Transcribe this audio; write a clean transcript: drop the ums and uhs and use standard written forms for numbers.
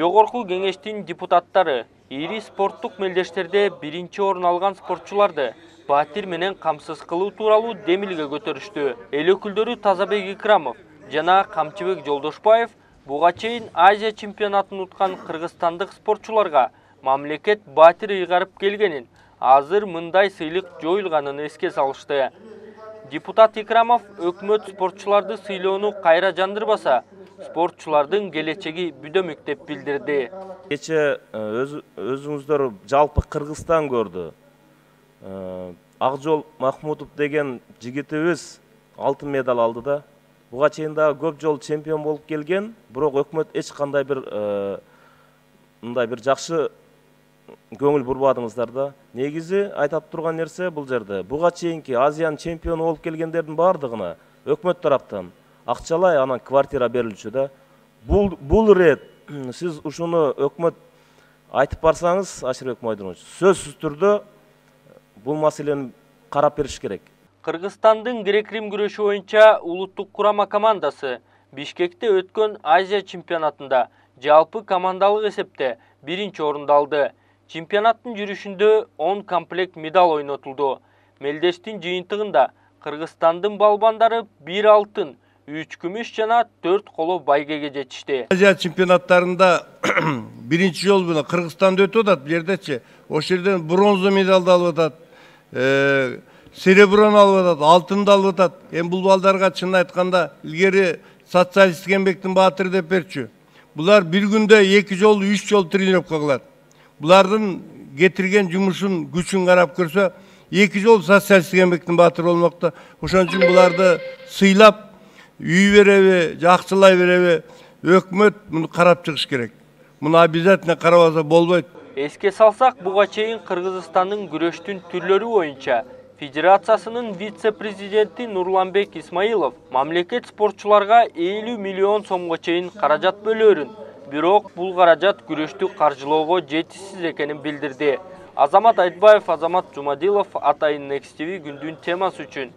Жогорку кеңештин депутаттары ири спорттук мелдештерде биринчи орун алган спортчуларды батир менен камсыз кылуу тууралуу демилге көтөрүштү. Эл өкүлдөрү Тазабек Икрамов жана Камчыбек Жолдошбаев буга чейин Азия чемпионатын уткан кыргызстандык спортчуларга мамлекет батир ыйгарып келгенин, азыр мындай сыйлык жоюлганын эске салышты. Депутат Икрамов өкмөт спортчуларды сыйлоону кайра жандырбаса, спортчулардын келечеги бүдөмүк деп билдирди. Кече өзүңүздөр жалпы Кыргызстан көрдү. Акжол Махмутов деген жигитибиз алтын медаль алды да. Буга чейин да көп жол чемпион болуп келген, бирок өкмөт эч кандай мындай бир жакшы көңүл бурбадыңыздар да. Негизи айтап турган нерсе бул жерде. Буга чейинки Азиянын чемпиону болуп келгендердин бардыгына өкмөт тараптан акчалай анан квартира берилчү да. Бул рет сиз ушуну өкмөт айтып барсаңыз, Ашырбек Майданович, сөзсүз түрдө бул маселени карап бериш керек. Кыргызстандын грек-рим күрөшү боюнча улуттук курама командасы Бишкекте өткөн Азия чемпионатында жалпы командалык эсепте биринчи орунду алды. Чемпионаттын жүрүшүндө 10 комплект медаль ойнотулду. Мелдештин жыйынтыгында Кыргызстандын балбандары 1 алтын, 3 күмүш жана 4 коло байгеге жетишти. Азия чемпионаттарында биринчи жол менен Кыргызстанда өтүп атат, бул жердечи. Ошол жерден бронза медалды алып атат, сереброну алып атат, алтынды алып атат. Эми бул балдарга чын айтканда илгери социалисттик эмгектин баатыры деп берчү. Булар бир күндө 2 жол, 3 жол тренировка кылат. Булардын кетирген жумушун, күчүн карап көрсө, 2 жол социалисттик эмгектин баатыры болмокто. Ошон үчүн буларды сыйлап, үй береби, жакчылай береби, өкмөт муну карап чыгыш керек. Муну обязательно карабаса болбойт. Эске салсак, буга чейин Кыргызстандын күрөштүн түрлөрү боюнча Федерациясынын вице-президенти Нурланбек Исмаилов мамлекет спортчуларга 50 миллион сомго чейин каражат бөлөөрүн, бирок бул каражат күрөштү каржылоого жетишсиз экенин билдирди. Азамат Айтбаев, Азамат Жумадилов, Атайын Next TV күндүн темасы үчүн.